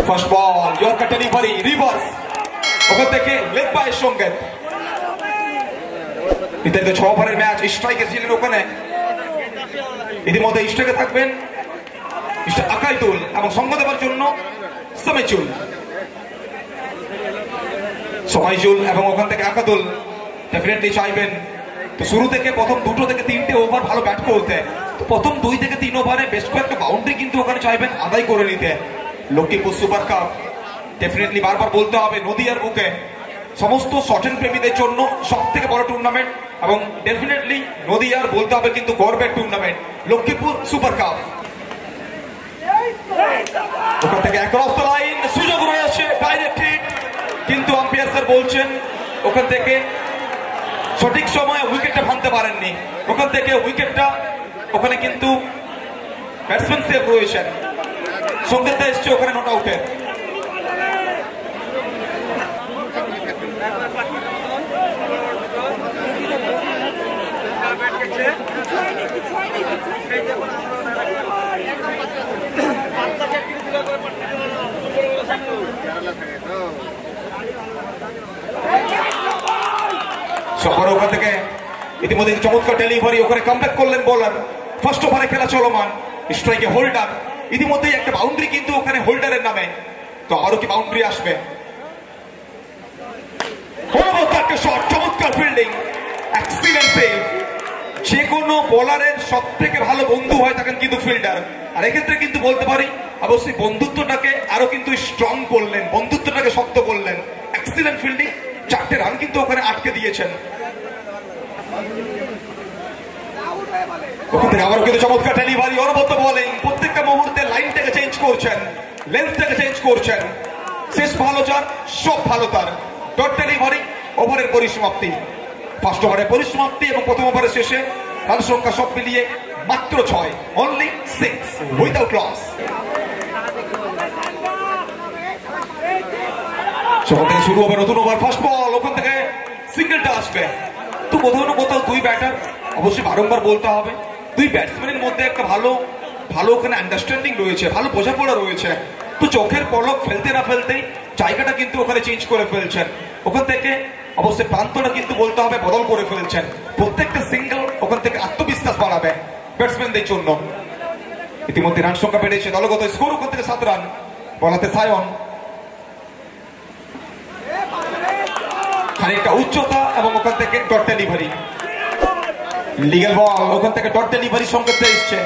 First বল yorker delivery reverse ওখান থেকে leg বাইয়ের সঙ্গে নির্ধারিত 6 ওভারের ম্যাচ স্ট্রাইকে ছিলেন ওখানে ইতিমধ্যে স্ট্রাইকে থাকবেন আকাইদুল এবং সঙ্গ দেওয়ার জন্য সমাইজুল এবং ওখান থেকে আকাদুল ডেফিনেটলি চাইবেন তো শুরু থেকে প্রথম 2 থেকে 3টে ওভার ভালো ব্যাট করতে তো প্রথম 2 থেকে 3 ওভারে বেশ কয়েকটা বাউন্ডারি কিন্তু ওখানে চাইবেন আদায় করে নিতে লক্ষ্মীপুর সুপার কাপ ডেফিনেটলি বারবার বলতে হবে নদিয়ার বুকে সমস্ত শর্ট প্রেমীদের জন্য সব থেকে বড় টুর্নামেন্ট এবং ডেফিনেটলি নদিয়ার বলতে হবে কিন্তু গর্বের টুর্নামেন্ট লক্ষ্মীপুর সুপার কাপ ওখান থেকে অ্যাক্রস দ্য লাইন সুযোগ রয়েছে ডাইরেক্ট হিট কিন্তু আম্পায়ার স্যার বলছেন ওখান থেকে সঠিক সময়ে উইকেটটা ভাঙতে পারেননি ওখান থেকে উইকেটটা ওখানে কিন্তু ব্যাটসম্যান সেভ রয়েছেন সঙ্গীত এসছে ওখানে নট আউটে সবার ওখান থেকে ইতিমধ্যে চমৎকার ডেলিভারি ওখানে কামব্যাক করলেন বোলার ফার্স্ট ওভারে খেলা চলমান স্ট্রাইকে হোল্ডার ইতিমধ্যেই একটা বাউন্ডারি কিন্তু ওখানে হোল্ডারের নামে তো আরো কি বাউন্ডারি আসবে চমৎকার ফিল্ডিং এক্সিলেন্ট সেভ যে কোনো বোলারের সব থেকে ভালো বন্ধু হয় থাকেন কিন্তু ফিল্ডার আর এক্ষেত্রে কিন্তু বলতে পারি অবশ্যই বন্ধুত্বটাকে আরো কিন্তু স্ট্রং করলেন বন্ধুত্বটাকে শক্ত করলেন এক্সিলেন্ট ফিল্ডিং 4টে রান কিন্তু ওখানে আটকে দিয়েছেন ওখান থেকে আবারও কিন্তু চমৎকার ডেলিভারি অনবদ্য বোলিং প্রত্যেকটা মুহূর্তে লাইনটাকে চেঞ্জ করছেন লেন্থটাকে চেঞ্জ করছেন শেষ ভালো যার সব ভালো তার ডট ডেলিভারি ওভারের পরিসমাপ্তি ফার্স্ট ওভারের পরিসমাপ্তি এবং প্রথম ওভারের শেষে রান সংখ্যা সব মিলিয়ে মাত্র 6 অনলি 6 উইদাউট লস সেখান থেকে শুরু হবে নতুন ওভার ফার্স্ট বল ওখান থেকে সিঙ্গেলটা আসবে তো কোথাও না কোথাও দুই ব্যাটার অবশ্যই বারংবার বলতে হবে দুই ব্যাটসম্যানের মধ্যে একটা ভালো ভালো ওখানে আন্ডারস্ট্যান্ডিং রয়েছে ভালো বোঝাপড়া রয়েছে তো চোখের পলক ফেলতে না ফেলতেই জায়গাটা কিন্তু ওখানে চেঞ্জ করে ফেলছেন ওখান থেকে অবশ্যই প্রান্তটা কিন্তু বলতে হবে বদল করে ফেলছেন প্রত্যেকটা সিঙ্গেল ওখান থেকে আত্মবিশ্বাস বাড়াবে ব্যাটসম্যানদের জন্য ইতিমধ্যে রান সংখ্যা বেড়েছে দলগত স্কোর ওখান থেকে 7 রান বলাতে সায়ন খানিকটা উচ্চতা এবং ওখান থেকে ডট ডেলিভারি লিগেল বল ওখান থেকে ডট ডেলিভারি সংকেত এসছে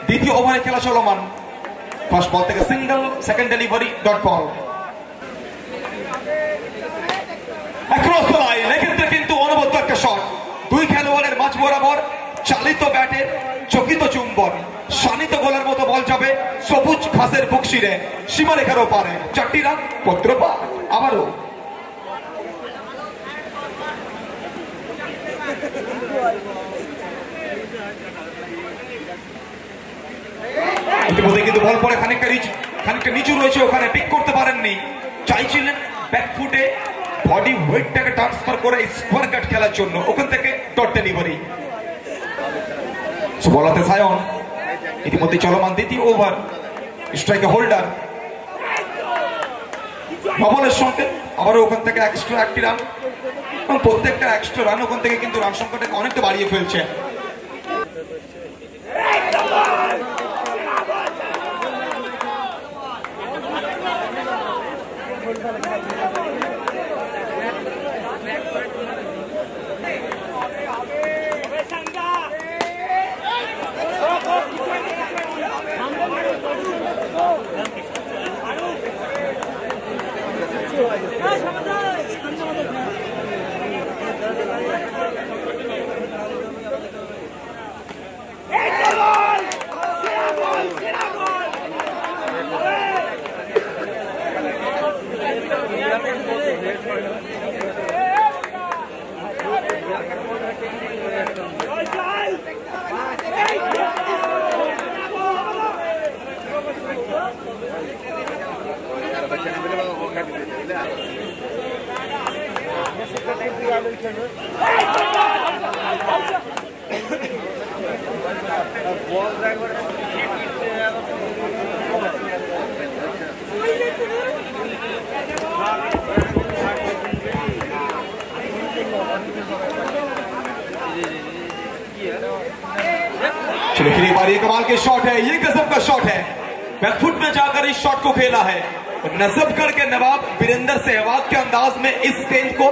দ্বিতীয় ওভারে খেলা চলমান ফার্স্ট বল থেকে single second delivery dot ball across the line এক্ষেত্রে কিন্তু অনবদ্য একটা শট দুই খেলোয়াড়ের মাঝ বরাবর চালিত ব্যাটের চকিত চুম্বন শানিত গোলের মতো বল যাবে সবুজ ঘাসের বক্সিরে সীমারেখার ওপারে 4টি রান পত্রপাত আবারও ইতিমধ্যে কিন্তু বল পরে খানিকটা নিচু রয়েছে ওখানে পিক করতে পারেননি চাইছিলেন ব্যাকফুটে বডি ওয়েটটাকে ট্রান্সফার করে স্কোয়ার কাট খেলার জন্য ওখান থেকে ডট ডেলিভারি বলাতে সায়ন ইতিমধ্যে চলমান দ্বিতীয় ওভার স্ট্রাইকে হোল্ডার নবলের সঙ্গে আবারও ওখান থেকে এক্সট্রা 1টি রান এবং প্রত্যেকটা এক্সট্রা রান ওখান থেকে কিন্তু রান সংখ্যাটাকে অনেকটা বাড়িয়ে ফেলছে चलो फिर एक बार ये कमाल के शॉट है, ये गजब का शॉट है, बैकफुट में जाकर इस शॉट को खेला है। नजबगढ़ के नवाब वीरेंद्र सहवाग के अंदाज में इस गेंद को